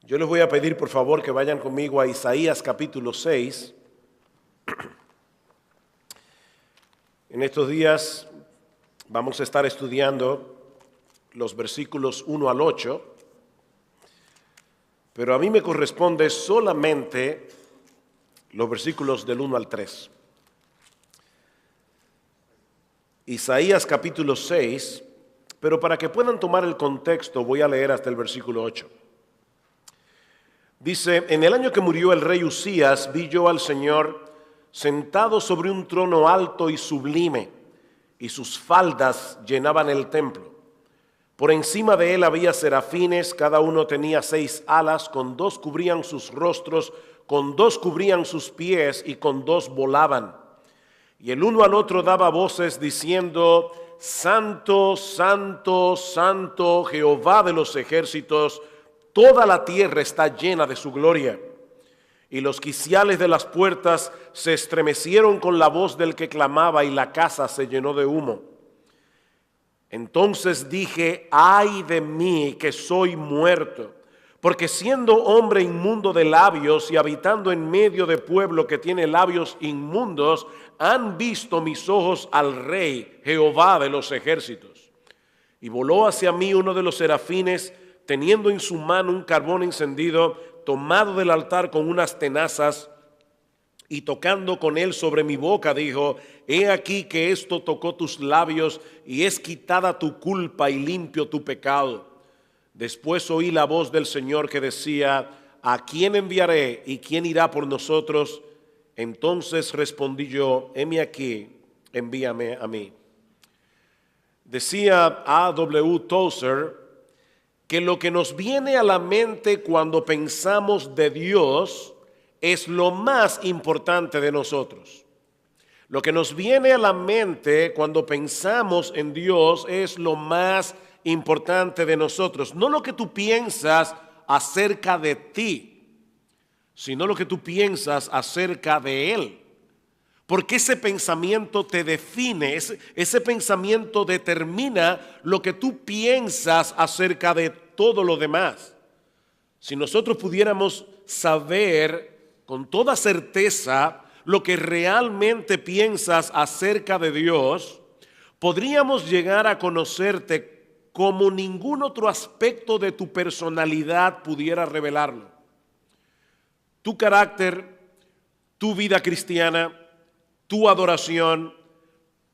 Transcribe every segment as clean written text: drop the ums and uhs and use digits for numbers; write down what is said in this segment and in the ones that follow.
Yo les voy a pedir por favor que vayan conmigo a Isaías capítulo 6. En estos días vamos a estar estudiando los versículos 1 al 8, pero a mí me corresponde solamente los versículos del 1 al 3. Isaías capítulo 6, pero para que puedan tomar el contexto voy a leer hasta el versículo 8. Dice: en el año que murió el rey Usías, vi yo al Señor sentado sobre un trono alto y sublime, y sus faldas llenaban el templo. Por encima de él había serafines, cada uno tenía 6 alas, con 2 cubrían sus rostros, con 2 cubrían sus pies, y con 2 volaban. Y el uno al otro daba voces diciendo: Santo, Santo, Santo, Jehová de los ejércitos, toda la tierra está llena de su gloria. Y los quiciales de las puertas se estremecieron con la voz del que clamaba, y la casa se llenó de humo. Entonces dije: ay de mí, que soy muerto, porque siendo hombre inmundo de labios y habitando en medio de pueblo que tiene labios inmundos, han visto mis ojos al Rey, Jehová de los ejércitos. Y voló hacia mí uno de los serafines, teniendo en su mano un carbón encendido, tomado del altar con unas tenazas, y tocando con él sobre mi boca, dijo: he aquí que esto tocó tus labios, y es quitada tu culpa y limpio tu pecado. Después oí la voz del Señor que decía: ¿a quién enviaré y quién irá por nosotros? Entonces respondí yo: heme aquí, envíame a mí. Decía A.W. Tozer que lo que nos viene a la mente cuando pensamos de Dios es lo más importante de nosotros. Lo que nos viene a la mente cuando pensamos en Dios es lo más importante de nosotros. No lo que tú piensas acerca de ti, sino lo que tú piensas acerca de Él. Porque ese pensamiento te define, ese pensamiento determina lo que tú piensas acerca de todo lo demás. Si nosotros pudiéramos saber con toda certeza lo que realmente piensas acerca de Dios, podríamos llegar a conocerte como ningún otro aspecto de tu personalidad pudiera revelarlo. Tu carácter, tu vida cristiana, tu adoración,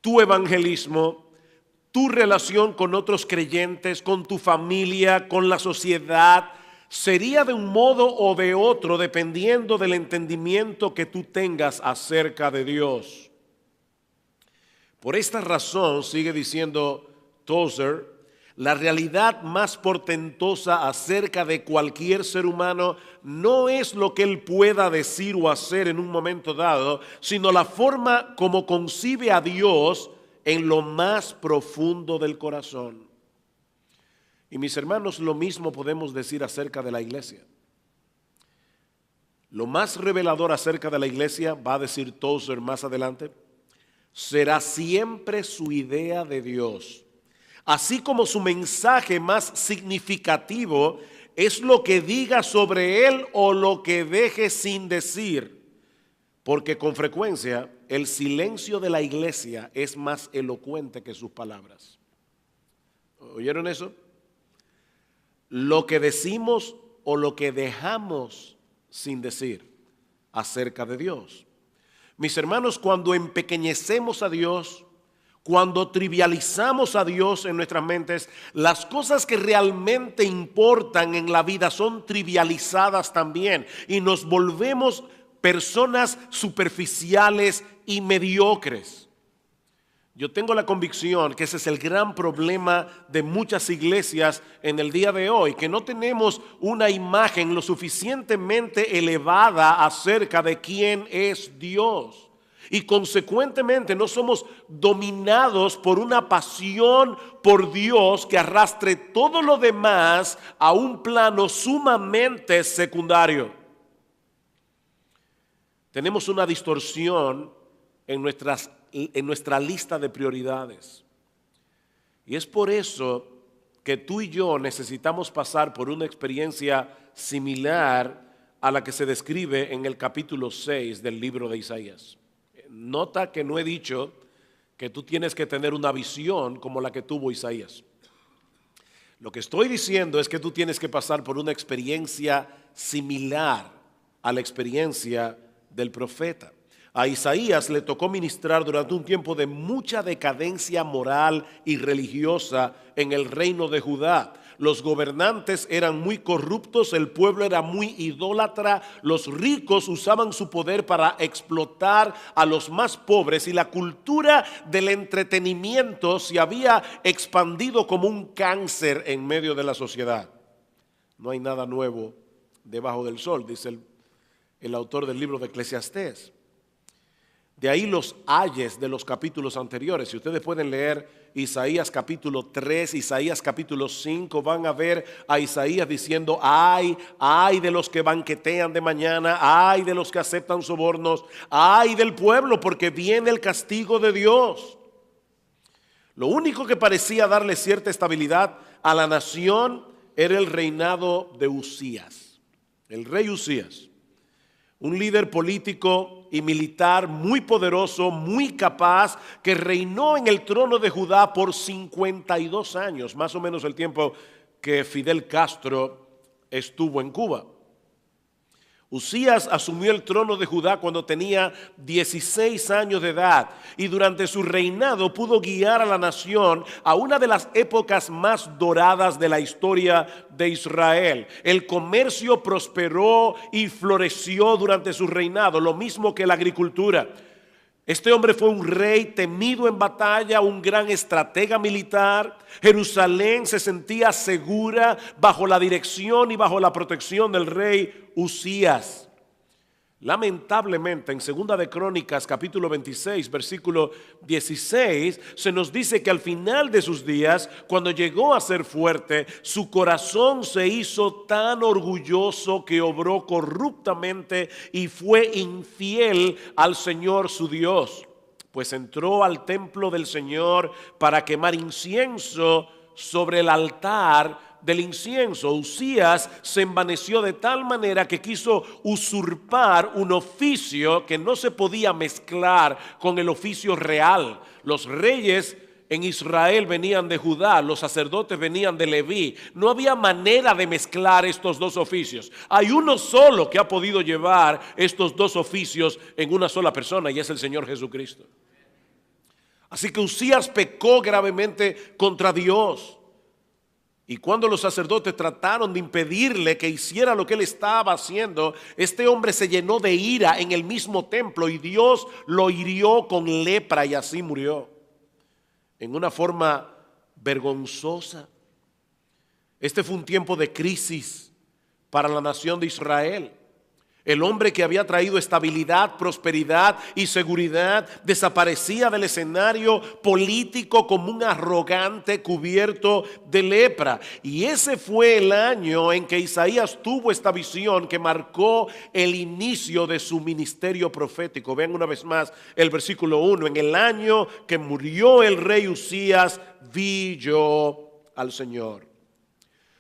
tu evangelismo, tu relación con otros creyentes, con tu familia, con la sociedad, sería de un modo o de otro dependiendo del entendimiento que tú tengas acerca de Dios. Por esta razón, sigue diciendo Tozer, la realidad más portentosa acerca de cualquier ser humano no es lo que él pueda decir o hacer en un momento dado, sino la forma como concibe a Dios en lo más profundo del corazón. Y mis hermanos, lo mismo podemos decir acerca de la iglesia. Lo más revelador acerca de la iglesia, va a decir Tozer más adelante, será siempre su idea de Dios. Así como su mensaje más significativo es lo que diga sobre él o lo que deje sin decir. Porque con frecuencia el silencio de la iglesia es más elocuente que sus palabras. ¿Oyeron eso? Lo que decimos o lo que dejamos sin decir acerca de Dios. Mis hermanos, cuando empequeñecemos a Dios, cuando trivializamos a Dios en nuestras mentes, las cosas que realmente importan en la vida son trivializadas también y nos volvemos personas superficiales y mediocres. Yo tengo la convicción que ese es el gran problema de muchas iglesias en el día de hoy, que no tenemos una imagen lo suficientemente elevada acerca de quién es Dios. Y consecuentemente no somos dominados por una pasión por Dios que arrastre todo lo demás a un plano sumamente secundario. Tenemos una distorsión en nuestra lista de prioridades. Y es por eso que tú y yo necesitamos pasar por una experiencia similar a la que se describe en el capítulo 6 del libro de Isaías. Nota que no he dicho que tú tienes que tener una visión como la que tuvo Isaías. Lo que estoy diciendo es que tú tienes que pasar por una experiencia similar a la experiencia del profeta. A Isaías le tocó ministrar durante un tiempo de mucha decadencia moral y religiosa en el reino de Judá. Los gobernantes eran muy corruptos, el pueblo era muy idólatra, los ricos usaban su poder para explotar a los más pobres y la cultura del entretenimiento se había expandido como un cáncer en medio de la sociedad. No hay nada nuevo debajo del sol, dice el autor del libro de Eclesiastés. De ahí los ayes de los capítulos anteriores. Si ustedes pueden leer Isaías capítulo 3, Isaías capítulo 5, van a ver a Isaías diciendo: ay de los que banquetean de mañana, ay de los que aceptan sobornos, ay del pueblo, porque viene el castigo de Dios. Lo único que parecía darle cierta estabilidad a la nación era el reinado de Usías, el rey Usías. Un líder político y militar muy poderoso, muy capaz, que reinó en el trono de Judá por 52 años, más o menos el tiempo que Fidel Castro estuvo en Cuba. Usías asumió el trono de Judá cuando tenía 16 años de edad y durante su reinado pudo guiar a la nación a una de las épocas más doradas de la historia de Israel. El comercio prosperó y floreció durante su reinado, lo mismo que la agricultura. Este hombre fue un rey temido en batalla, un gran estratega militar. Jerusalén se sentía segura bajo la dirección y bajo la protección del rey Usías. Lamentablemente, en Segunda de Crónicas, capítulo 26, versículo 16, se nos dice que al final de sus días, cuando llegó a ser fuerte, su corazón se hizo tan orgulloso que obró corruptamente y fue infiel al Señor su Dios. Pues entró al templo del Señor para quemar incienso sobre el altar del incienso. Usías se envaneció de tal manera que quiso usurpar un oficio que no se podía mezclar con el oficio real. Los reyes en Israel venían de Judá, los sacerdotes venían de Leví. No había manera de mezclar estos dos oficios. Hay uno solo que ha podido llevar estos dos oficios en una sola persona, y es el Señor Jesucristo. Así que Usías pecó gravemente contra Dios. Y cuando los sacerdotes trataron de impedirle que hiciera lo que él estaba haciendo, este hombre se llenó de ira en el mismo templo y Dios lo hirió con lepra y así murió. En una forma vergonzosa. Este fue un tiempo de crisis para la nación de Israel. El hombre que había traído estabilidad, prosperidad y seguridad desaparecía del escenario político como un arrogante cubierto de lepra. Y ese fue el año en que Isaías tuvo esta visión que marcó el inicio de su ministerio profético. Vean una vez más el versículo 1. En el año que murió el rey Usías, vi yo al Señor.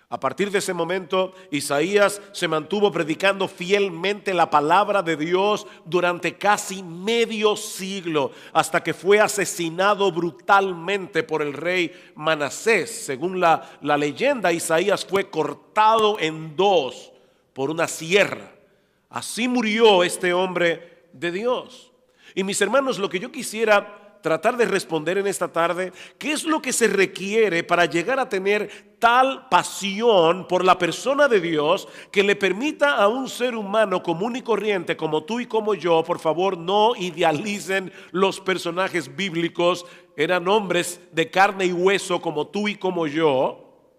A partir de ese momento, Isaías se mantuvo predicando fielmente la palabra de Dios durante casi medio siglo, hasta que fue asesinado brutalmente por el rey Manasés. Según la leyenda, Isaías fue cortado en dos por una sierra. Así murió este hombre de Dios. Y mis hermanos, lo que yo quisiera tratar de responder en esta tarde: ¿qué es lo que se requiere para llegar a tener tal pasión por la persona de Dios que le permita a un ser humano común y corriente como tú y como yo? Por favor, no idealicen los personajes bíblicos. Eran hombres de carne y hueso como tú y como yo.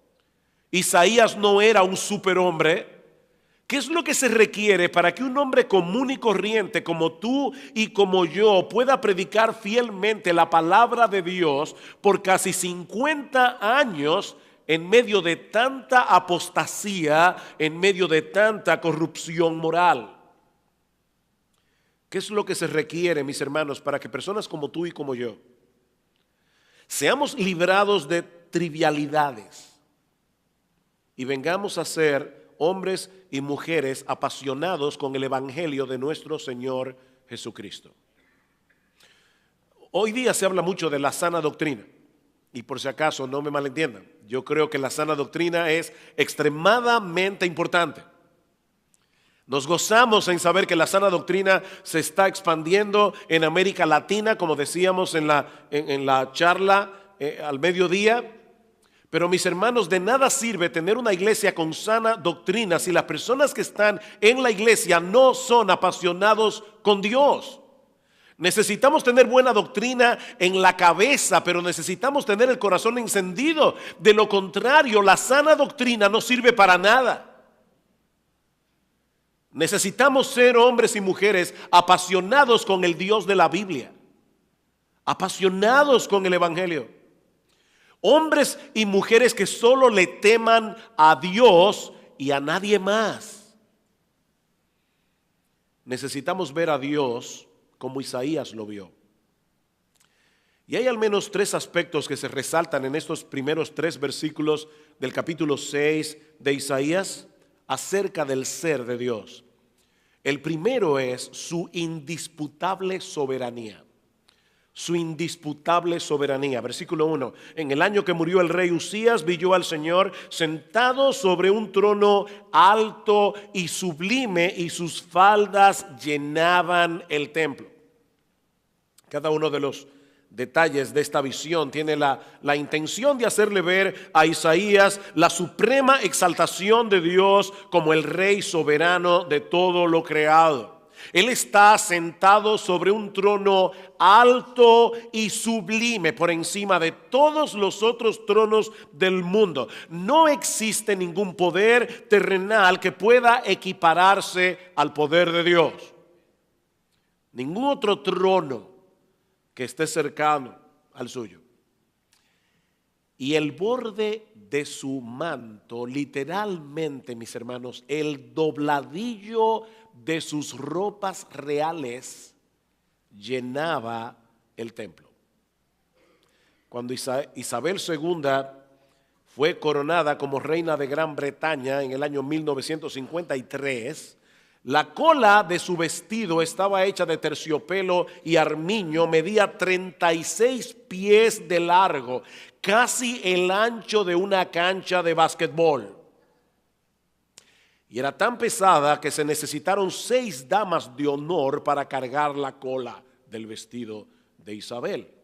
Isaías no era un superhombre. ¿Qué es lo que se requiere para que un hombre común y corriente como tú y como yo pueda predicar fielmente la palabra de Dios por casi 50 años en medio de tanta apostasía, en medio de tanta corrupción moral? ¿Qué es lo que se requiere, mis hermanos, para que personas como tú y como yo seamos librados de trivialidades? y vengamos a ser hombres y mujeres apasionados con el Evangelio de nuestro Señor Jesucristo. Hoy día se habla mucho de la sana doctrina, y por si acaso no me malentiendan, yo creo que la sana doctrina es extremadamente importante. Nos gozamos en saber que la sana doctrina se está expandiendo en América Latina, como decíamos en la charla al mediodía. Pero mis hermanos, de nada sirve tener una iglesia con sana doctrina si las personas que están en la iglesia no son apasionados con Dios. Necesitamos tener buena doctrina en la cabeza, pero necesitamos tener el corazón encendido. De lo contrario, la sana doctrina no sirve para nada. Necesitamos ser hombres y mujeres apasionados con el Dios de la Biblia, apasionados con el Evangelio. Hombres y mujeres que solo le teman a Dios y a nadie más. Necesitamos ver a Dios como Isaías lo vio. Y hay al menos 3 aspectos que se resaltan en estos primeros 3 versículos del capítulo 6 de Isaías acerca del ser de Dios. El primero es su indisputable soberanía. Su indisputable soberanía. Versículo 1. En el año que murió el rey Usías, vi yo al Señor sentado sobre un trono alto y sublime, y sus faldas llenaban el templo. Cada uno de los detalles de esta visión tiene la intención de hacerle ver a Isaías la suprema exaltación de Dios como el rey soberano de todo lo creado. Él está sentado sobre un trono alto y sublime por encima de todos los otros tronos del mundo. No existe ningún poder terrenal que pueda equipararse al poder de Dios. Ningún otro trono que esté cercano al suyo. Y el borde de su manto, literalmente, mis hermanos, el dobladillo de sus ropas reales llenaba el templo. Cuando Isabel II fue coronada como reina de Gran Bretaña en el año 1953, la cola de su vestido estaba hecha de terciopelo y armiño, medía 36 pies de largo, casi el ancho de una cancha de básquetbol. Y era tan pesada que se necesitaron 6 damas de honor para cargar la cola del vestido de Isabel.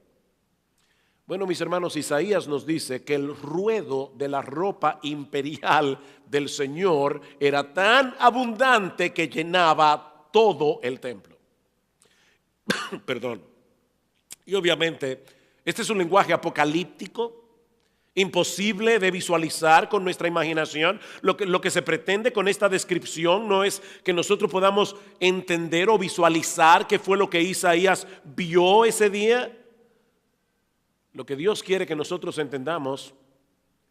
Bueno, mis hermanos, Isaías nos dice que el ruedo de la ropa imperial del Señor era tan abundante que llenaba todo el templo. Perdón. Y obviamente, este es un lenguaje apocalíptico, imposible de visualizar con nuestra imaginación. Lo que se pretende con esta descripción no es que nosotros podamos entender o visualizar qué fue lo que Isaías vio ese día. Lo que Dios quiere que nosotros entendamos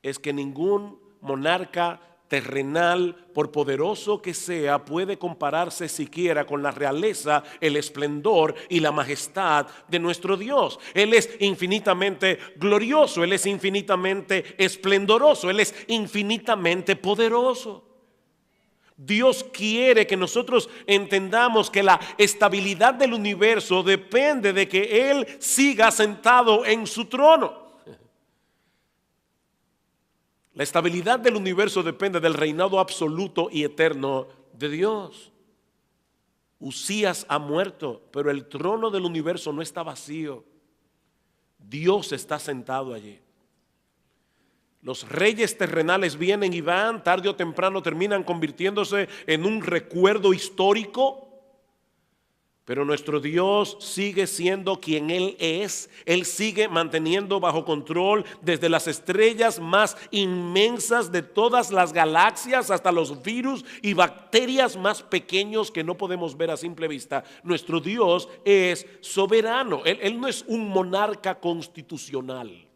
es que ningún monarca terrenal, por poderoso que sea, puede compararse siquiera con la realeza, el esplendor y la majestad de nuestro Dios. Él es infinitamente glorioso, Él es infinitamente esplendoroso, Él es infinitamente poderoso. Dios quiere que nosotros entendamos que la estabilidad del universo depende de que Él siga sentado en su trono. La estabilidad del universo depende del reinado absoluto y eterno de Dios. Usías ha muerto, pero el trono del universo no está vacío. Dios está sentado allí. Los reyes terrenales vienen y van, tarde o temprano terminan convirtiéndose en un recuerdo histórico. Pero nuestro Dios sigue siendo quien Él es. Él sigue manteniendo bajo control desde las estrellas más inmensas de todas las galaxias hasta los virus y bacterias más pequeños que no podemos ver a simple vista. Nuestro Dios es soberano. Él no es un monarca constitucional,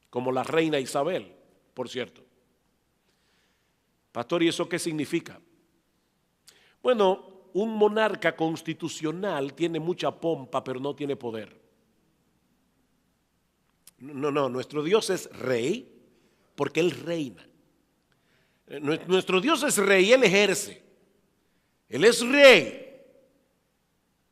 como la reina Isabel, por cierto. Pastor, ¿y eso qué significa? Bueno, un monarca constitucional tiene mucha pompa, pero no tiene poder. No, nuestro Dios es rey, porque Él reina. Nuestro Dios es rey, Él ejerce. Él es rey.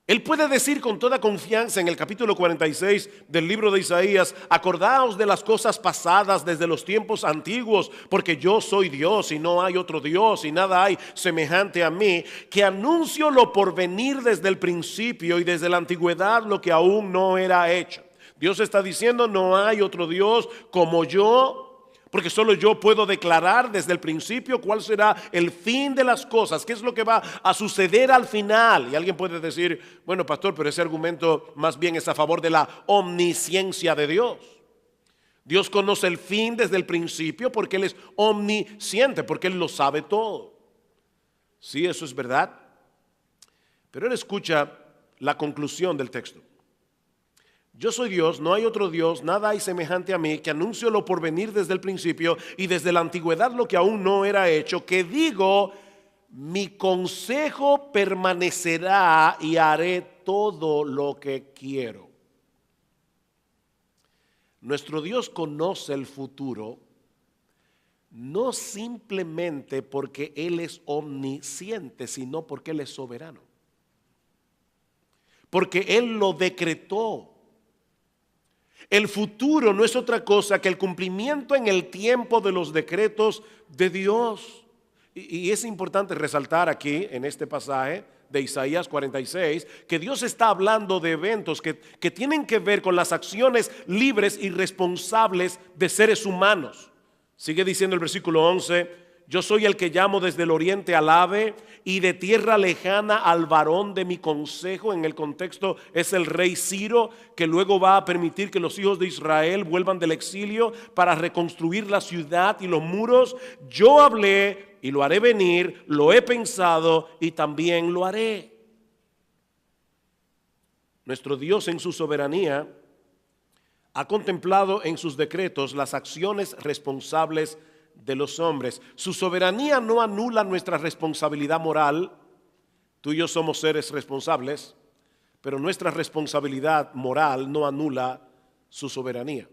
Él puede decir con toda confianza en el capítulo 46 del libro de Isaías: acordaos de las cosas pasadas desde los tiempos antiguos, porque yo soy Dios y no hay otro Dios y nada hay semejante a mí, que anuncio lo por venir desde el principio y desde la antigüedad lo que aún no era hecho. Dios está diciendo: no hay otro Dios como yo, porque solo yo puedo declarar desde el principio cuál será el fin de las cosas, qué es lo que va a suceder al final. Y alguien puede decir: bueno, pastor, pero ese argumento más bien es a favor de la omnisciencia de Dios. Dios conoce el fin desde el principio porque Él es omnisciente, porque Él lo sabe todo. Sí, eso es verdad. Pero Él escucha la conclusión del texto. Yo soy Dios, no hay otro Dios, nada hay semejante a mí, que anuncio lo por venir desde el principio y desde la antigüedad lo que aún no era hecho, que digo: mi consejo permanecerá y haré todo lo que quiero. Nuestro Dios conoce el futuro, no simplemente porque Él es omnisciente, sino porque Él es soberano. Porque Él lo decretó. El futuro no es otra cosa que el cumplimiento en el tiempo de los decretos de Dios. Y es importante resaltar aquí en este pasaje de Isaías 46 que Dios está hablando de eventos que tienen que ver con las acciones libres y responsables de seres humanos. Sigue diciendo el versículo 11: yo soy el que llamo desde el oriente al ave y de tierra lejana al varón de mi consejo. En el contexto es el rey Ciro, que luego va a permitir que los hijos de Israel vuelvan del exilio para reconstruir la ciudad y los muros. Yo hablé y lo haré venir, lo he pensado y también lo haré. Nuestro Dios en su soberanía ha contemplado en sus decretos las acciones responsables de los hombres. Su soberanía no anula nuestra responsabilidad moral. Tú y yo somos seres responsables, pero nuestra responsabilidad moral no anula su soberanía.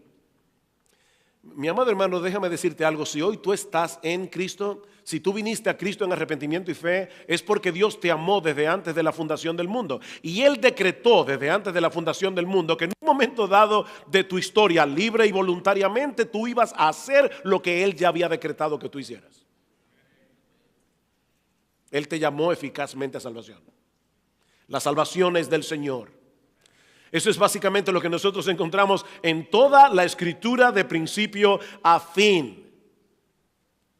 Mi amado hermano, déjame decirte algo: si hoy tú estás en Cristo, si tú viniste a Cristo en arrepentimiento y fe, es porque Dios te amó desde antes de la fundación del mundo. Y Él decretó desde antes de la fundación del mundo que en un momento dado de tu historia, libre y voluntariamente, tú ibas a hacer lo que Él ya había decretado que tú hicieras. Él te llamó eficazmente a salvación. La salvación es del Señor. Eso es básicamente lo que nosotros encontramos en toda la escritura de principio a fin.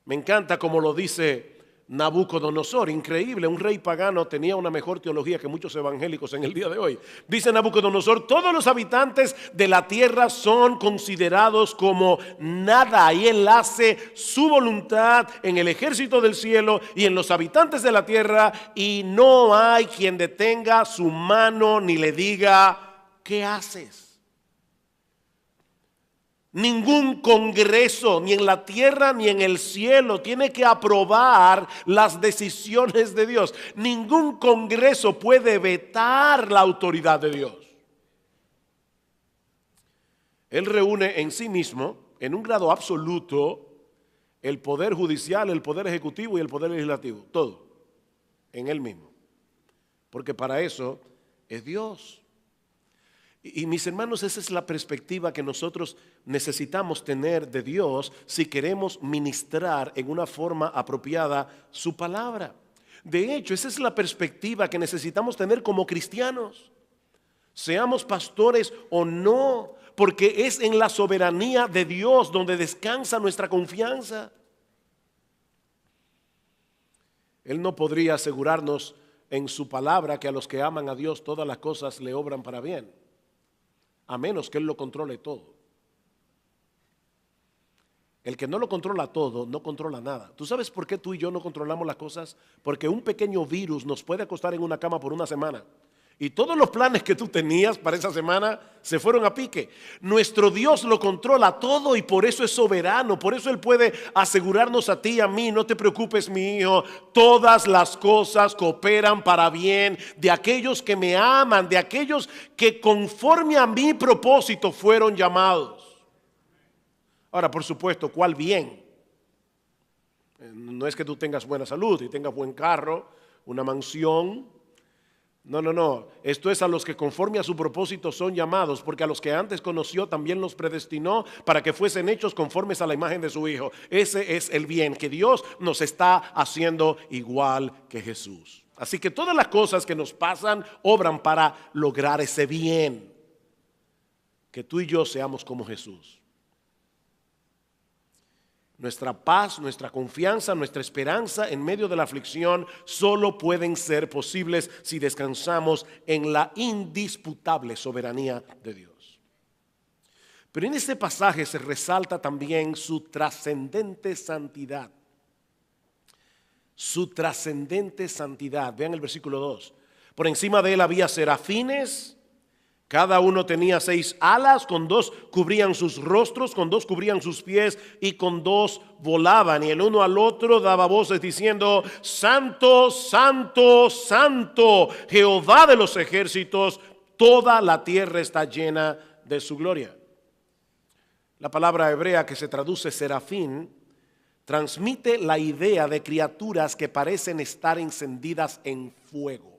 Me encanta como lo dice Nabucodonosor, increíble, un rey pagano tenía una mejor teología que muchos evangélicos en el día de hoy. Dice Nabucodonosor: todos los habitantes de la tierra son considerados como nada, y Él hace su voluntad en el ejército del cielo y en los habitantes de la tierra, y no hay quien detenga su mano ni le diga: ¿qué haces? Ningún congreso, ni en la tierra ni en el cielo, tiene que aprobar las decisiones de Dios. Ningún congreso puede vetar la autoridad de Dios. Él reúne en sí mismo, en un grado absoluto, el poder judicial, el poder ejecutivo y el poder legislativo. Todo en Él mismo. Porque para eso es Dios. Y mis hermanos, esa es la perspectiva que nosotros necesitamos tener de Dios si queremos ministrar en una forma apropiada su palabra. De hecho, esa es la perspectiva que necesitamos tener como cristianos, seamos pastores o no, porque es en la soberanía de Dios donde descansa nuestra confianza. Él no podría asegurarnos en su palabra que a los que aman a Dios todas las cosas le obran para bien, a menos que Él lo controle todo. El que no lo controla todo, no controla nada. ¿Tú sabes por qué tú y yo no controlamos las cosas? Porque un pequeño virus nos puede acostar en una cama por una semana. Y todos los planes que tú tenías para esa semana se fueron a pique. Nuestro Dios lo controla todo y por eso es soberano. Por eso Él puede asegurarnos a ti y a mí: no te preocupes, mi hijo, todas las cosas cooperan para bien de aquellos que me aman, de aquellos que conforme a mi propósito fueron llamados. Ahora, por supuesto, ¿cuál bien? No es que tú tengas buena salud y tengas buen carro, una mansión. No, no, no. Esto es a los que conforme a su propósito son llamados, porque a los que antes conoció también los predestinó para que fuesen hechos conformes a la imagen de su Hijo. Ese es el bien, que Dios nos está haciendo igual que Jesús. Así que todas las cosas que nos pasan obran para lograr ese bien. Que tú y yo seamos como Jesús. Nuestra paz, nuestra confianza, nuestra esperanza en medio de la aflicción solo pueden ser posibles si descansamos en la indisputable soberanía de Dios. Pero en este pasaje se resalta también su trascendente santidad. Su trascendente santidad. Vean el versículo 2. Por encima de él había serafines. Cada uno tenía 6 alas, con 2 cubrían sus rostros, con 2 cubrían sus pies y con 2 volaban. Y el uno al otro daba voces diciendo: Santo, Santo, Santo, Jehová de los ejércitos, toda la tierra está llena de su gloria. La palabra hebrea que se traduce serafín transmite la idea de criaturas que parecen estar encendidas en fuego.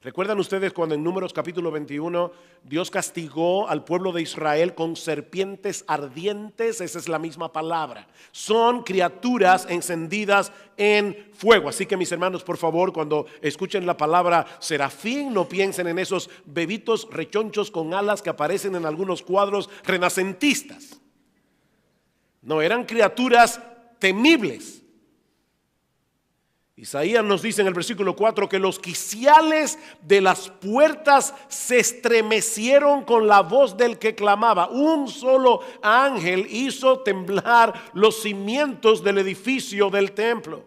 ¿Recuerdan ustedes cuando en Números capítulo 21 Dios castigó al pueblo de Israel con serpientes ardientes? Esa es la misma palabra. Son criaturas encendidas en fuego. Así que mis hermanos, por favor, cuando escuchen la palabra serafín, no piensen en esos bebitos rechonchos con alas que aparecen en algunos cuadros renacentistas. No, eran criaturas temibles. Isaías nos dice en el versículo 4 que los quiciales de las puertas se estremecieron con la voz del que clamaba. Un solo ángel hizo temblar los cimientos del edificio del templo.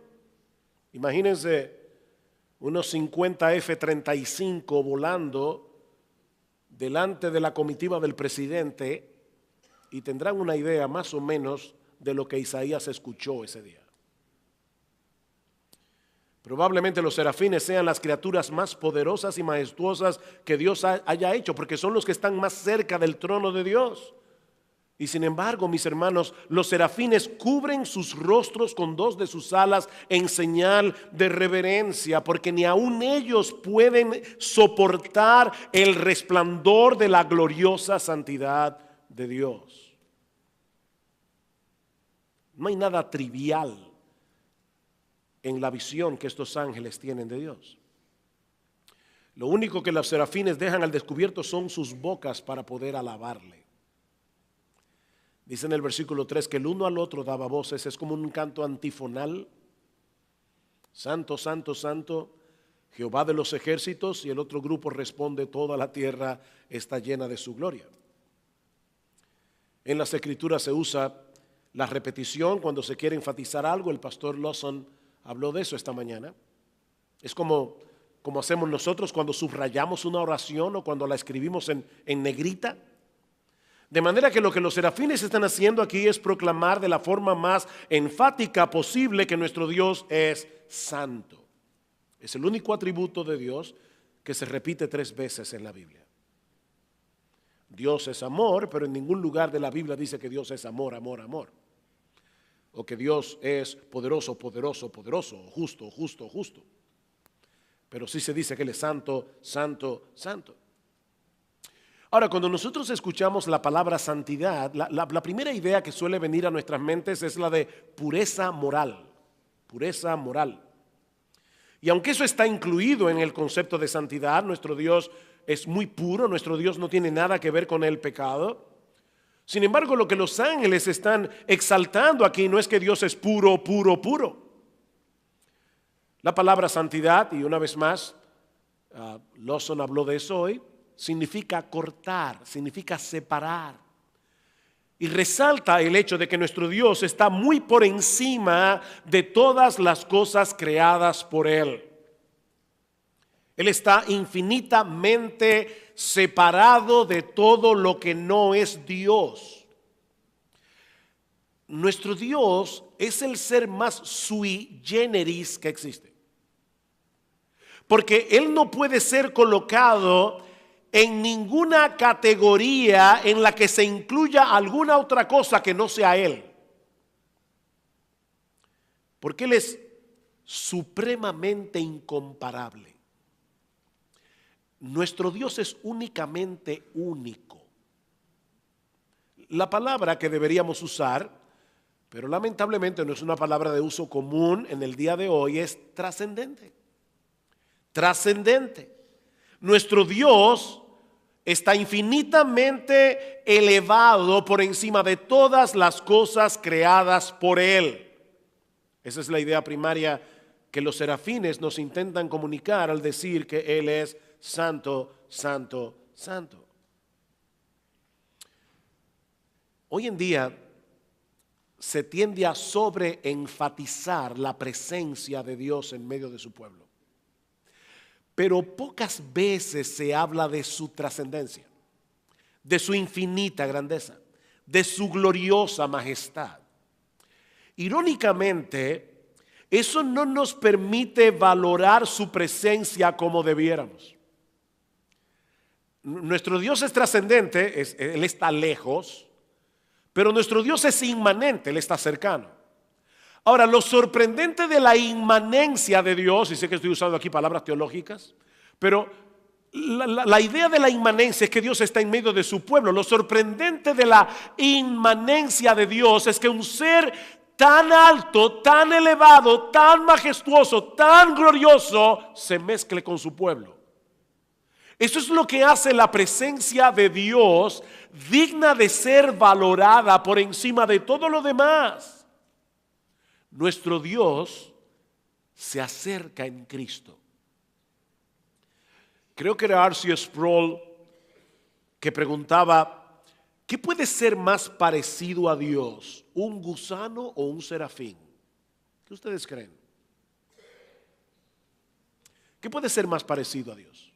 Imagínense unos 50 F-35 volando delante de la comitiva del presidente y tendrán una idea más o menos de lo que Isaías escuchó ese día. Probablemente los serafines sean las criaturas más poderosas y majestuosas que Dios haya hecho, porque son los que están más cerca del trono de Dios. Y sin embargo, mis hermanos, los serafines cubren sus rostros con 2 de sus alas en señal de reverencia, porque ni aun ellos pueden soportar el resplandor de la gloriosa santidad de Dios. No hay nada trivial en la visión que estos ángeles tienen de Dios. Lo único que los serafines dejan al descubierto son sus bocas para poder alabarle. Dice en el versículo 3 que el uno al otro daba voces, es como un canto antifonal. Santo, santo, santo, Jehová de los ejércitos, y el otro grupo responde: toda la tierra está llena de su gloria. En las escrituras se usa la repetición cuando se quiere enfatizar algo. El pastor Lawson habló de eso esta mañana. Es como hacemos nosotros cuando subrayamos una oración o cuando la escribimos en negrita. De manera que lo que los serafines están haciendo aquí es proclamar de la forma más enfática posible que nuestro Dios es santo. Es el único atributo de Dios que se repite 3 veces en la Biblia. Dios es amor, pero en ningún lugar de la Biblia dice que Dios es amor, amor, amor. O que Dios es poderoso, poderoso, poderoso, o justo, justo, justo. Pero sí se dice que Él es santo, santo, santo. Ahora, cuando nosotros escuchamos la palabra santidad, la primera idea que suele venir a nuestras mentes es la de pureza moral. Pureza moral. Y aunque eso está incluido en el concepto de santidad, nuestro Dios es muy puro, nuestro Dios no tiene nada que ver con el pecado. Sin embargo, lo que los ángeles están exaltando aquí no es que Dios es puro, puro, puro. La palabra santidad, y una vez más, Lawson habló de eso hoy, significa cortar, significa separar. Y resalta el hecho de que nuestro Dios está muy por encima de todas las cosas creadas por Él. Él está infinitamente separado de todo lo que no es Dios. Nuestro Dios es el ser más sui generis que existe. Porque Él no puede ser colocado en ninguna categoría en la que se incluya alguna otra cosa que no sea Él. Porque Él es supremamente incomparable. Nuestro Dios es únicamente único. La palabra que deberíamos usar, pero lamentablemente no es una palabra de uso común en el día de hoy, es trascendente. Trascendente. Nuestro Dios está infinitamente elevado por encima de todas las cosas creadas por Él. Esa es la idea primaria que los serafines nos intentan comunicar al decir que Él es santo, santo, santo. Hoy en día se tiende a sobreenfatizar la presencia de Dios en medio de su pueblo. Pero pocas veces se habla de su trascendencia, de su infinita grandeza, de su gloriosa majestad. Irónicamente, eso no nos permite valorar su presencia como debiéramos. Nuestro Dios es trascendente, Él está lejos, pero nuestro Dios es inmanente, Él está cercano. Ahora, lo sorprendente de la inmanencia de Dios, y sé que estoy usando aquí palabras teológicas, pero la idea de la inmanencia es que Dios está en medio de su pueblo. Lo sorprendente de la inmanencia de Dios es que un ser tan alto, tan elevado, tan majestuoso, tan glorioso, se mezcle con su pueblo. Eso es lo que hace la presencia de Dios digna de ser valorada por encima de todo lo demás. Nuestro Dios se acerca en Cristo. Creo que era R.C. Sproul que preguntaba, ¿qué puede ser más parecido a Dios? ¿Un gusano o un serafín? ¿Qué ustedes creen? ¿Qué puede ser más parecido a Dios?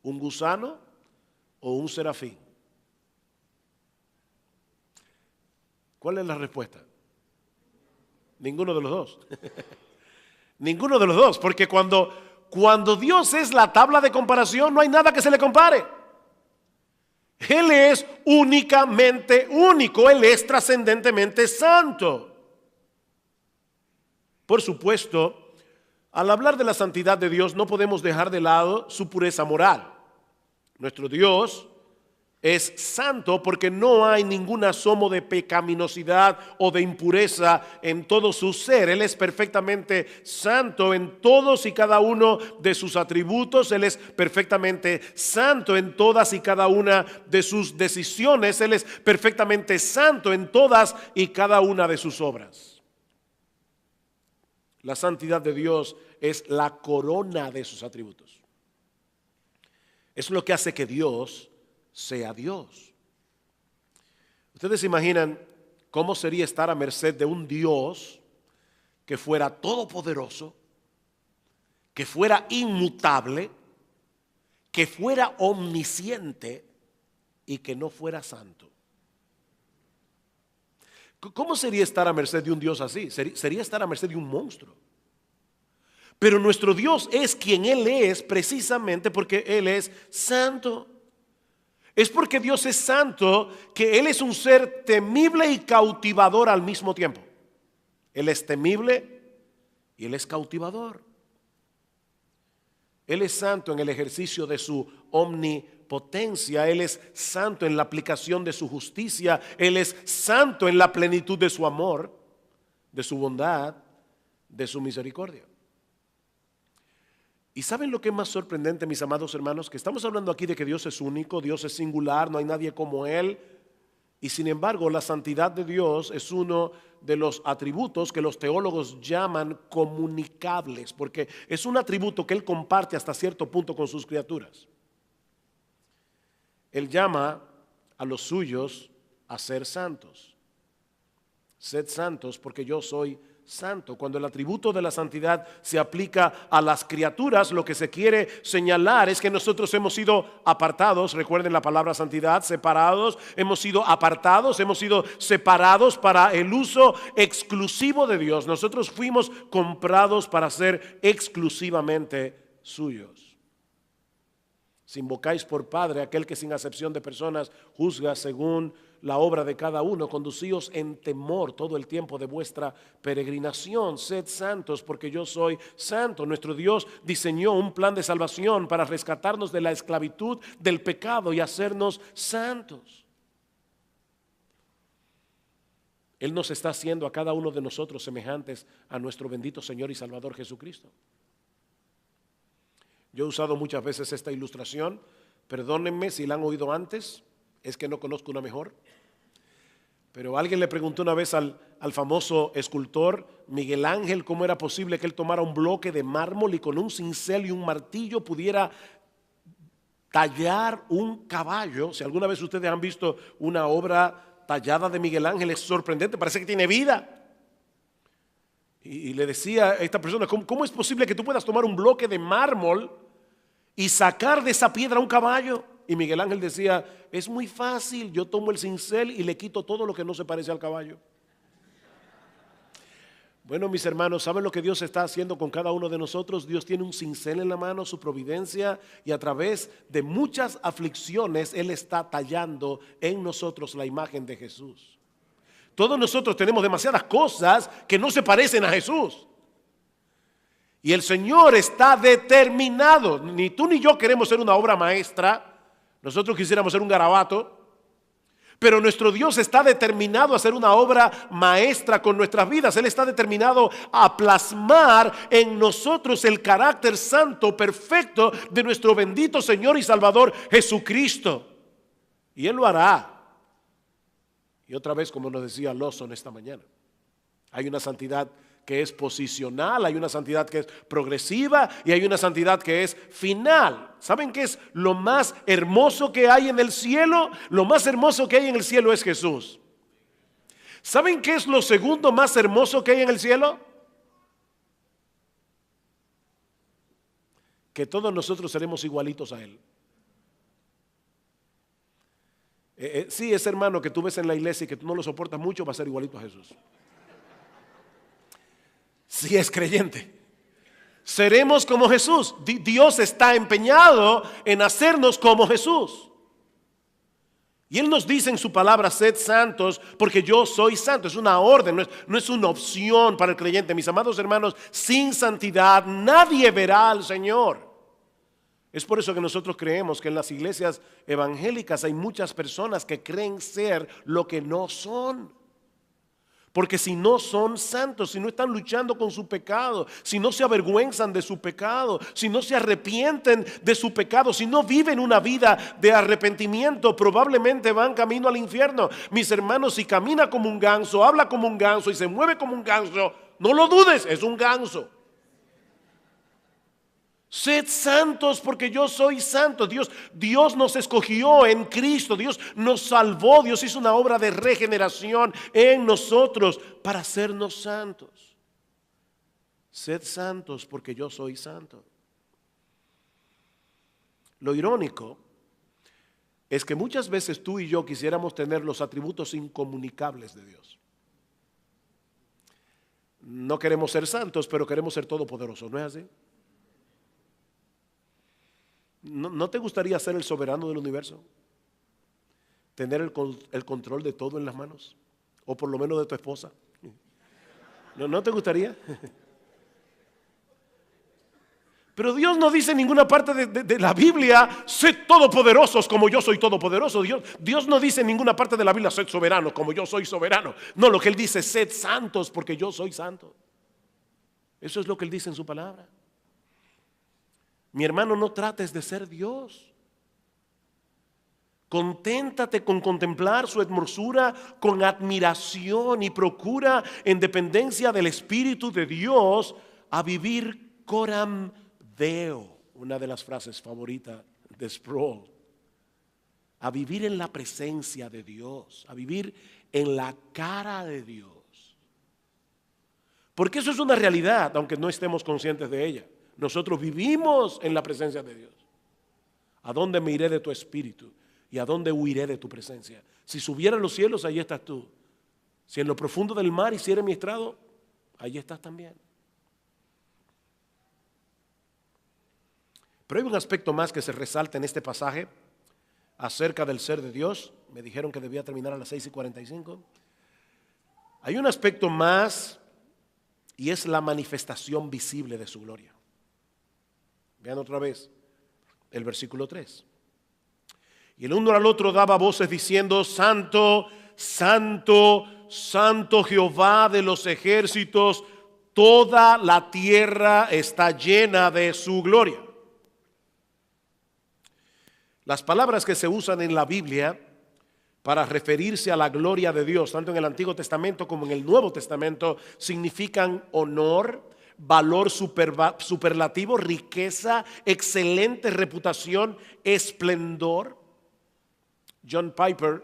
¿Un gusano o un serafín? ¿Cuál es la respuesta? Ninguno de los dos. Ninguno de los dos, porque cuando Dios es la tabla de comparación, no hay nada que se le compare. Él es únicamente único, Él es trascendentemente santo. Por supuesto, al hablar de la santidad de Dios, no podemos dejar de lado su pureza moral. Nuestro Dios es santo porque no hay ningún asomo de pecaminosidad o de impureza en todo su ser. Él es perfectamente santo en todos y cada uno de sus atributos. Él es perfectamente santo en todas y cada una de sus decisiones. Él es perfectamente santo en todas y cada una de sus obras. La santidad de Dios es la corona de sus atributos. Es lo que hace que Dios sea Dios. Ustedes se imaginan cómo sería estar a merced de un Dios que fuera todopoderoso, que fuera inmutable, que fuera omnisciente y que no fuera santo. ¿Cómo sería estar a merced de un Dios así? Sería estar a merced de un monstruo. Pero nuestro Dios es quien Él es precisamente porque Él es santo. Es porque Dios es santo que Él es un ser temible y cautivador al mismo tiempo. Él es temible y Él es cautivador. Él es santo en el ejercicio de su omnipotencia. Él es santo en la aplicación de su justicia. Él es santo en la plenitud de su amor, de su bondad, de su misericordia. ¿Y saben lo que es más sorprendente, mis amados hermanos? Que estamos hablando aquí de que Dios es único, Dios es singular, no hay nadie como Él. Y sin embargo, la santidad de Dios es uno de los atributos que los teólogos llaman comunicables, porque es un atributo que Él comparte hasta cierto punto con sus criaturas. Él llama a los suyos a ser santos. Sed santos porque yo soy santo. Cuando el atributo de la santidad se aplica a las criaturas, lo que se quiere señalar es que nosotros hemos sido apartados. Recuerden la palabra santidad, separados. Hemos sido apartados, hemos sido separados para el uso exclusivo de Dios. Nosotros fuimos comprados para ser exclusivamente suyos. Si invocáis por Padre aquel que sin acepción de personas juzga según la obra de cada uno, conducíos en temor todo el tiempo de vuestra peregrinación. Sed santos porque yo soy santo. Nuestro Dios diseñó un plan de salvación para rescatarnos de la esclavitud del pecado y hacernos santos. Él nos está haciendo a cada uno de nosotros semejantes a nuestro bendito Señor y Salvador Jesucristo. Yo he usado muchas veces esta ilustración, perdónenme si la han oído antes, es que no conozco una mejor. Pero alguien le preguntó una vez al famoso escultor Miguel Ángel cómo era posible que él tomara un bloque de mármol y con un cincel y un martillo pudiera tallar un caballo. Si alguna vez ustedes han visto una obra tallada de Miguel Ángel, es sorprendente, parece que tiene vida. Y le decía a esta persona, ¿cómo es posible que tú puedas tomar un bloque de mármol y sacar de esa piedra un caballo? Y Miguel Ángel decía, es muy fácil, yo tomo el cincel y le quito todo lo que no se parece al caballo. Bueno, mis hermanos, ¿saben lo que Dios está haciendo con cada uno de nosotros? Dios tiene un cincel en la mano, su providencia, y a través de muchas aflicciones Él está tallando en nosotros la imagen de Jesús. Todos nosotros tenemos demasiadas cosas que no se parecen a Jesús. Y el Señor está determinado. Ni tú ni yo queremos ser una obra maestra. Nosotros quisiéramos ser un garabato. Pero nuestro Dios está determinado a hacer una obra maestra con nuestras vidas. Él está determinado a plasmar en nosotros el carácter santo, perfecto de nuestro bendito Señor y Salvador Jesucristo. Y Él lo hará. Y otra vez, como nos decía Lawson esta mañana, hay una santidad que es posicional, hay una santidad que es progresiva y hay una santidad que es final. ¿Saben qué es lo más hermoso que hay en el cielo? Lo más hermoso que hay en el cielo es Jesús. ¿Saben qué es lo segundo más hermoso que hay en el cielo? Que todos nosotros seremos igualitos a Él. Sí, ese hermano que tú ves en la iglesia y que tú no lo soportas mucho va a ser igualito a Jesús. Si es creyente, seremos como Jesús. Dios está empeñado en hacernos como Jesús. Y Él nos dice en su palabra, sed santos porque yo soy santo. Es una orden, no es una opción para el creyente. Mis amados hermanos, sin santidad nadie verá al Señor. Es por eso que nosotros creemos que en las iglesias evangélicas hay muchas personas que creen ser lo que no son. Porque si no son santos, si no están luchando con su pecado, si no se avergüenzan de su pecado, si no se arrepienten de su pecado, si no viven una vida de arrepentimiento, probablemente van camino al infierno. Mis hermanos, si camina como un ganso, habla como un ganso y se mueve como un ganso, no lo dudes, es un ganso. Sed santos porque yo soy santo. Dios nos escogió en Cristo. Dios nos salvó. Dios hizo una obra de regeneración en nosotros para hacernos santos. Sed santos porque yo soy santo. Lo irónico es que muchas veces tú y yo quisiéramos tener los atributos incomunicables de Dios. No queremos ser santos, pero queremos ser todopoderosos, ¿no es así? ¿No te gustaría ser el soberano del universo? ¿Tener el control de todo en las manos? O por lo menos de tu esposa. ¿No te gustaría? Pero Dios no dice en ninguna parte de la Biblia, sed todopoderosos como yo soy todopoderoso. Dios no dice en ninguna parte de la Biblia, sed soberanos como yo soy soberano. No, lo que Él dice, sed santos porque yo soy santo. Eso es lo que Él dice en su palabra. Mi hermano, no trates de ser Dios. Conténtate con contemplar su hermosura con admiración y procura en dependencia del Espíritu de Dios a vivir coram Deo, una de las frases favoritas de Sproul. A vivir en la presencia de Dios, a vivir en la cara de Dios. Porque eso es una realidad, aunque no estemos conscientes de ella. Nosotros vivimos en la presencia de Dios. ¿A dónde me iré de tu espíritu? ¿Y a dónde huiré de tu presencia? Si subiera a los cielos, allí estás tú. Si en lo profundo del mar hiciera mi estrado, allí estás también. Pero hay un aspecto más que se resalta en este pasaje acerca del ser de Dios. Me dijeron que debía terminar a las 6:45. Hay un aspecto más y es la manifestación visible de su gloria. Vean otra vez el versículo 3. Y el uno al otro daba voces diciendo: Santo, Santo, Santo Jehová de los ejércitos, toda la tierra está llena de su gloria. Las palabras que se usan en la Biblia para referirse a la gloria de Dios, tanto en el Antiguo Testamento como en el Nuevo Testamento, significan honor, valor superlativo, riqueza, excelente reputación, esplendor. John Piper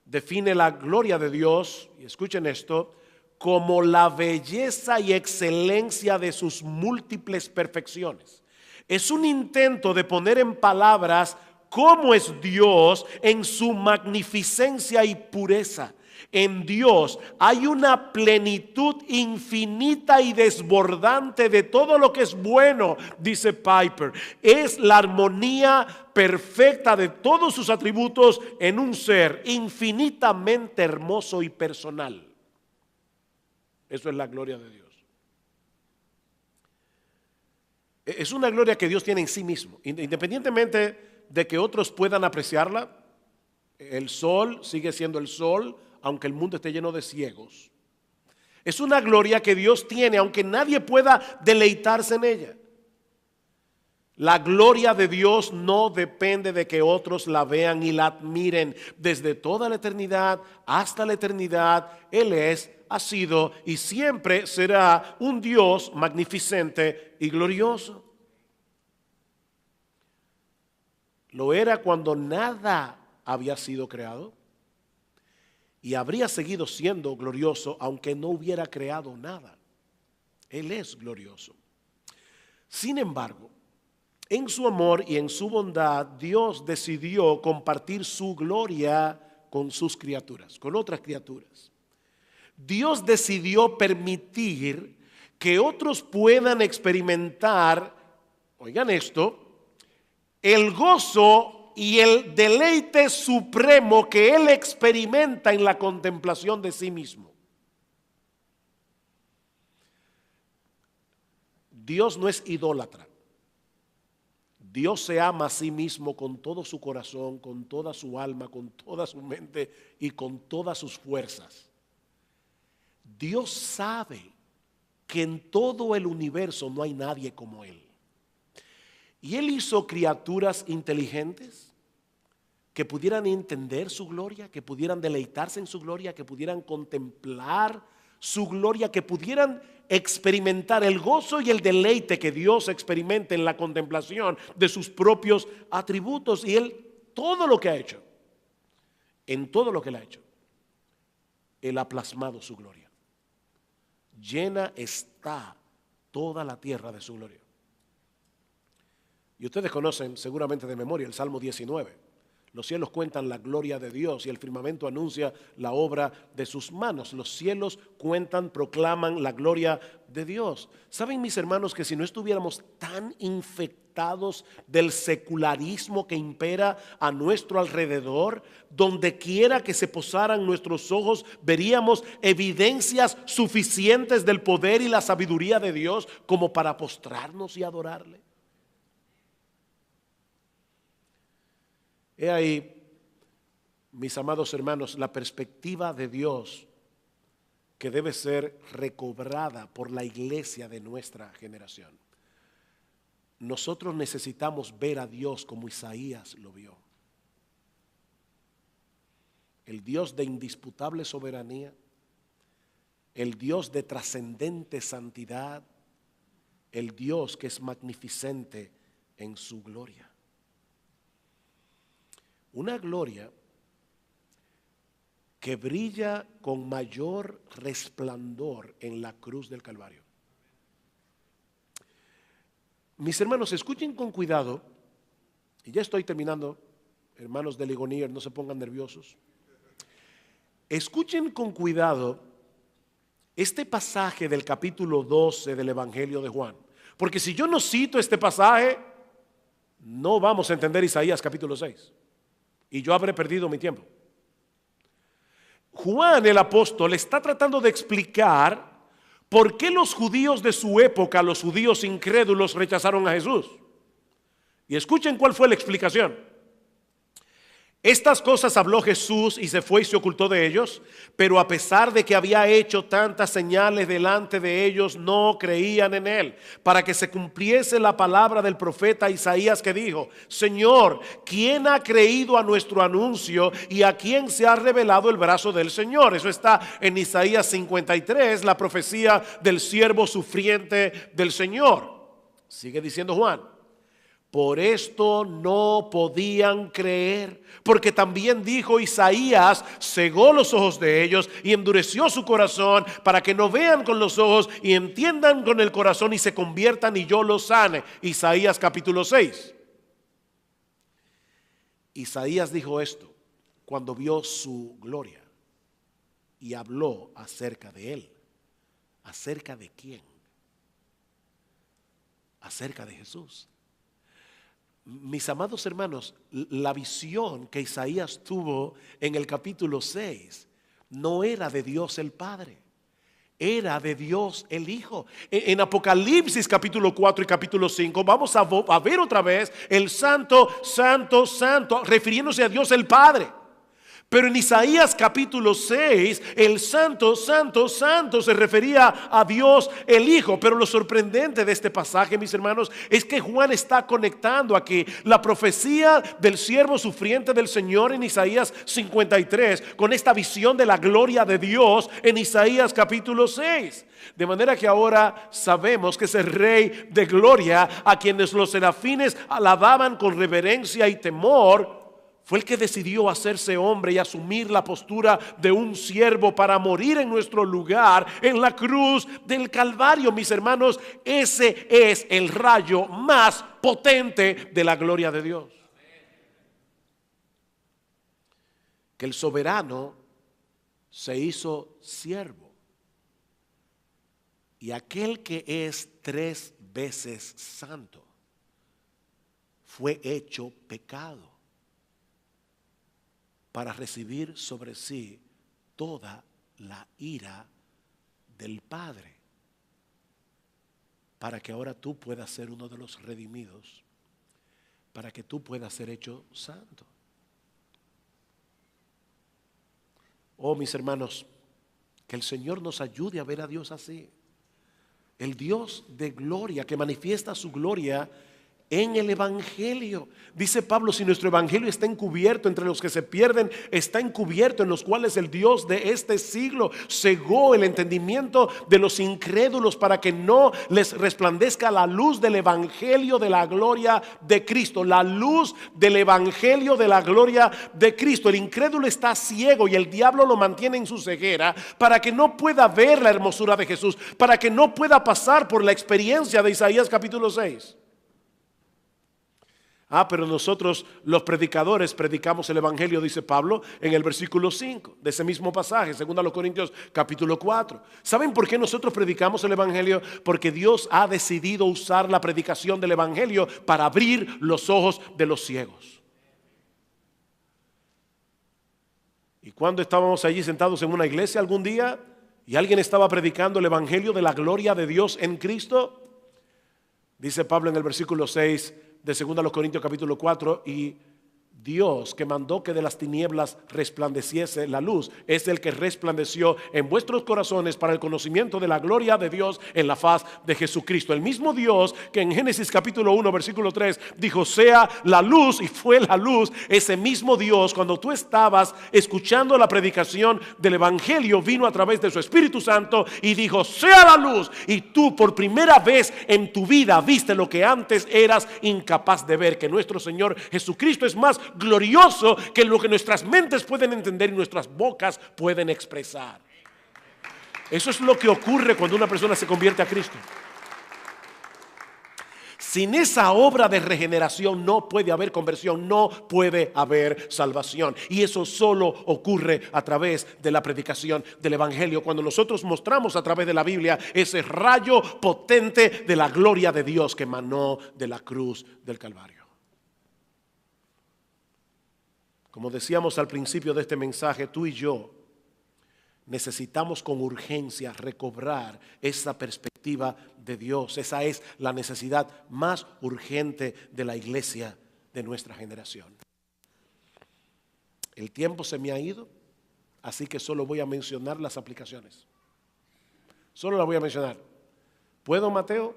define la gloria de Dios, y escuchen esto, como la belleza y excelencia de sus múltiples perfecciones. Es un intento de poner en palabras cómo es Dios en su magnificencia y pureza. En Dios hay una plenitud infinita y desbordante de todo lo que es bueno, dice Piper. Es la armonía perfecta de todos sus atributos en un ser infinitamente hermoso y personal. Eso es la gloria de Dios. Es una gloria que Dios tiene en sí mismo, independientemente de que otros puedan apreciarla. El sol sigue siendo el sol, aunque el mundo esté lleno de ciegos. Es una gloria que Dios tiene, aunque nadie pueda deleitarse en ella. La gloria de Dios no depende de que otros la vean y la admiren. Desde toda la eternidad hasta la eternidad, Él es, ha sido y siempre será un Dios magnificente y glorioso. Lo era cuando nada había sido creado y habría seguido siendo glorioso aunque no hubiera creado nada. Él es glorioso. Sin embargo, en su amor y en su bondad, Dios decidió compartir su gloria con sus criaturas, con otras criaturas. Dios decidió permitir que otros puedan experimentar, oigan esto, el gozo y el deleite supremo que Él experimenta en la contemplación de sí mismo. Dios no es idólatra. Dios se ama a sí mismo con todo su corazón, con toda su alma, con toda su mente y con todas sus fuerzas. Dios sabe que en todo el universo no hay nadie como Él. Y Él hizo criaturas inteligentes que pudieran entender su gloria, que pudieran deleitarse en su gloria, que pudieran contemplar su gloria, que pudieran experimentar el gozo y el deleite que Dios experimenta en la contemplación de sus propios atributos. Y Él, todo lo que ha hecho, en todo lo que Él ha hecho, Él ha plasmado su gloria. Llena está toda la tierra de su gloria. Y ustedes conocen seguramente de memoria el Salmo 19. Los cielos cuentan la gloria de Dios y el firmamento anuncia la obra de sus manos. Los cielos cuentan, proclaman la gloria de Dios. ¿Saben, mis hermanos, que si no estuviéramos tan infectados del secularismo que impera a nuestro alrededor, donde quiera que se posaran nuestros ojos, veríamos evidencias suficientes del poder y la sabiduría de Dios como para postrarnos y adorarle? He ahí, mis amados hermanos, la perspectiva de Dios que debe ser recobrada por la iglesia de nuestra generación. Nosotros necesitamos ver a Dios como Isaías lo vio. El Dios de indisputable soberanía, el Dios de trascendente santidad, el Dios que es magnificente en su gloria. Una gloria que brilla con mayor resplandor en la cruz del Calvario. Mis hermanos, escuchen con cuidado, y ya estoy terminando, hermanos de Ligonier, no se pongan nerviosos. Escuchen con cuidado este pasaje del capítulo 12 del Evangelio de Juan, porque si yo no cito este pasaje, no vamos a entender Isaías capítulo 6. Y yo habré perdido mi tiempo. Juan el apóstol está tratando de explicar por qué los judíos de su época, los judíos incrédulos, rechazaron a Jesús. Y escuchen cuál fue la explicación. Estas cosas habló Jesús y se fue y se ocultó de ellos, pero a pesar de que había hecho tantas señales delante de ellos, no creían en él, para que se cumpliese la palabra del profeta Isaías que dijo: Señor, ¿quién ha creído a nuestro anuncio y a quién se ha revelado el brazo del Señor? Eso está en Isaías 53, la profecía del siervo sufriente del Señor. Sigue diciendo Juan: por esto no podían creer, porque también dijo Isaías: cegó los ojos de ellos y endureció su corazón, para que no vean con los ojos y entiendan con el corazón y se conviertan y yo los sane. Isaías capítulo 6. Isaías dijo esto cuando vio su gloria y habló acerca de él. ¿Acerca de quién? Acerca de Jesús. Mis amados hermanos, la visión que Isaías tuvo en el capítulo 6 no era de Dios el Padre, era de Dios el Hijo. En Apocalipsis capítulo 4 y capítulo 5 vamos a ver otra vez el santo, santo, santo, refiriéndose a Dios el Padre. Pero en Isaías capítulo 6, el santo, santo, santo se refería a Dios el Hijo. Pero lo sorprendente de este pasaje, mis hermanos, es que Juan está conectando aquí la profecía del siervo sufriente del Señor en Isaías 53 con esta visión de la gloria de Dios en Isaías capítulo 6. De manera que ahora sabemos que ese Rey de gloria, a quienes los serafines alababan con reverencia y temor, fue el que decidió hacerse hombre y asumir la postura de un siervo para morir en nuestro lugar en la cruz del Calvario. Mis hermanos, ese es el rayo más potente de la gloria de Dios. Que el soberano se hizo siervo. Y aquel que es 3 veces santo fue hecho pecado para recibir sobre sí toda la ira del Padre, para que ahora tú puedas ser uno de los redimidos, para que tú puedas ser hecho santo. Oh, mis hermanos, que el Señor nos ayude a ver a Dios así. El Dios de gloria que manifiesta su gloria en el evangelio. Dice Pablo: si nuestro evangelio está encubierto entre los que se pierden, está encubierto en los cuales el Dios de este siglo cegó el entendimiento de los incrédulos, para que no les resplandezca la luz del evangelio de la gloria de Cristo. La luz del evangelio de la gloria de Cristo. El incrédulo está ciego y el diablo lo mantiene en su ceguera para que no pueda ver la hermosura de Jesús, para que no pueda pasar por la experiencia de Isaías capítulo 6. Pero nosotros los predicadores predicamos el evangelio, dice Pablo en el versículo 5 de ese mismo pasaje, 2 Corintios capítulo 4. ¿Saben por qué nosotros predicamos el evangelio? Porque Dios ha decidido usar la predicación del evangelio para abrir los ojos de los ciegos. Y cuando estábamos allí sentados en una iglesia algún día y alguien estaba predicando el evangelio de la gloria de Dios en Cristo, dice Pablo en el versículo 6 de 2 Corintios capítulo 4: y Dios, que mandó que de las tinieblas resplandeciese la luz, es el que resplandeció en vuestros corazones para el conocimiento de la gloria de Dios en la faz de Jesucristo. El mismo Dios que en Génesis capítulo 1 versículo 3 dijo: sea la luz, y fue la luz. Ese mismo Dios, cuando tú estabas escuchando la predicación del evangelio, vino a través de su Espíritu Santo y dijo: sea la luz. Y tú por primera vez en tu vida viste lo que antes eras incapaz de ver, que nuestro Señor Jesucristo es más glorioso que lo que nuestras mentes pueden entender y nuestras bocas pueden expresar. Eso es lo que ocurre cuando una persona se convierte a Cristo. Sin esa obra de regeneración no puede haber conversión, no puede haber salvación. Y eso solo ocurre a través de la predicación del evangelio, cuando nosotros mostramos a través de la Biblia ese rayo potente de la gloria de Dios que emanó de la cruz del Calvario. Como decíamos al principio de este mensaje, tú y yo necesitamos con urgencia recobrar esa perspectiva de Dios. Esa es la necesidad más urgente de la iglesia de nuestra generación. El tiempo se me ha ido, así que solo voy a mencionar las aplicaciones. Solo las voy a mencionar. ¿Puedo, Mateo?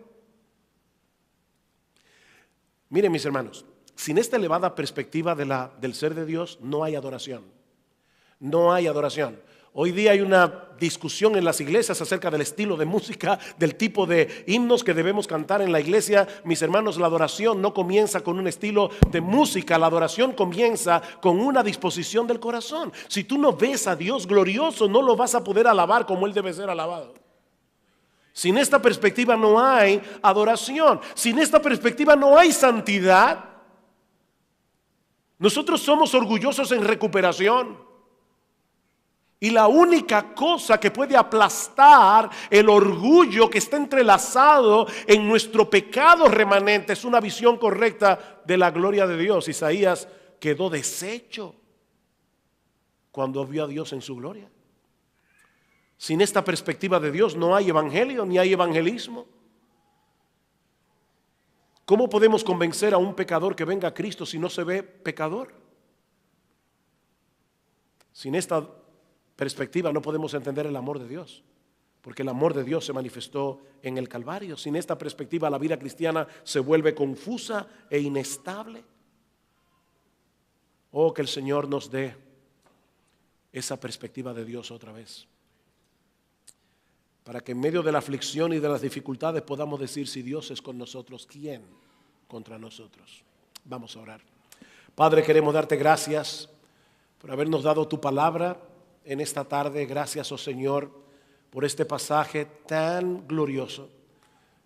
Miren, mis hermanos, sin esta elevada perspectiva del ser de Dios, no hay adoración. No hay adoración. Hoy día hay una discusión en las iglesias acerca del estilo de música, del tipo de himnos que debemos cantar en la iglesia. Mis hermanos, la adoración no comienza con un estilo de música, la adoración comienza con una disposición del corazón. Si tú no ves a Dios glorioso, no lo vas a poder alabar como Él debe ser alabado. Sin esta perspectiva no hay adoración. Sin esta perspectiva no hay santidad. Nosotros somos orgullosos en recuperación. Y la única cosa que puede aplastar el orgullo que está entrelazado en nuestro pecado remanente es una visión correcta de la gloria de Dios. Isaías quedó deshecho cuando vio a Dios en su gloria. Sin esta perspectiva de Dios no hay evangelio ni hay evangelismo. ¿Cómo podemos convencer a un pecador que venga a Cristo si no se ve pecador? Sin esta perspectiva no podemos entender el amor de Dios, porque el amor de Dios se manifestó en el Calvario. Sin esta perspectiva la vida cristiana se vuelve confusa e inestable. Oh, que el Señor nos dé esa perspectiva de Dios otra vez, para que en medio de la aflicción y de las dificultades podamos decir: si Dios es con nosotros, ¿quién contra nosotros? Vamos a orar. Padre, queremos darte gracias por habernos dado tu palabra en esta tarde. Gracias, oh Señor, por este pasaje tan glorioso.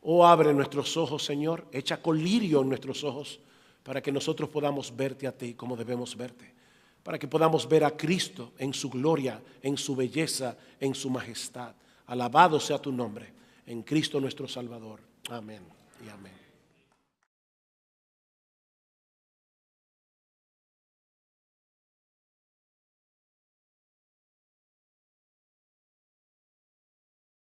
Oh, abre nuestros ojos, Señor, echa colirio en nuestros ojos para que nosotros podamos verte a ti como debemos verte, para que podamos ver a Cristo en su gloria, en su belleza, en su majestad. Alabado sea tu nombre, en Cristo nuestro Salvador. Amén y amén.